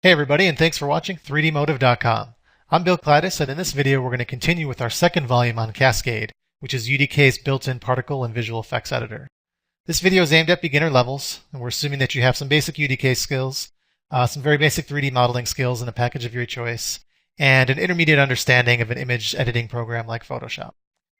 Hey everybody, and thanks for watching 3dmotive.com. I'm Bill Gladys, and in this video we're going to continue with our second volume on Cascade, which is UDK's built-in particle and visual effects editor. This video is aimed at beginner levels, and we're assuming that you have some basic UDK skills, some very basic 3D modeling skills in a package of your choice, and an intermediate understanding of an image editing program like Photoshop.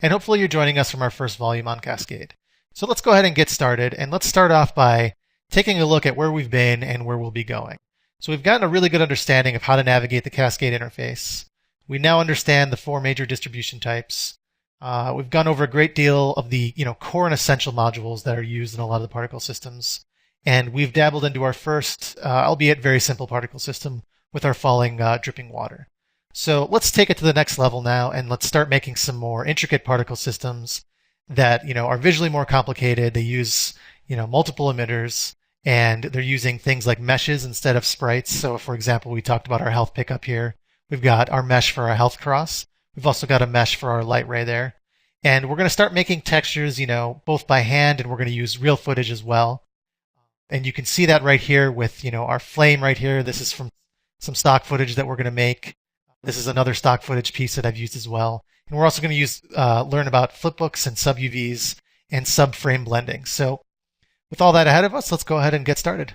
And hopefully you're joining us from our first volume on Cascade. So let's go ahead and get started, and let's start off by taking a look at where we've been and where we'll be going. So we've gotten a really good understanding of how to navigate the Cascade interface. We now understand the four major distribution types. We've gone over a great deal of the core and essential modules that are used in a lot of the particle systems. And we've dabbled into our first, albeit very simple particle system with our falling dripping water. So let's take it to the next level now, and let's start making some more intricate particle systems that are visually more complicated. They use multiple emitters. And they're using things like meshes instead of sprites. So for example, we talked about our health pickup here. We've got our mesh for our health cross. We've also got a mesh for our light ray there. And we're going to start making textures, both by hand, and we're going to use real footage as well. And you can see that right here with, our flame right here. This is from some stock footage that we're going to make. This is another stock footage piece that I've used as well. And we're also going to learn about flipbooks and sub-UVs and subframe blending. So with all that ahead of us, let's go ahead and get started.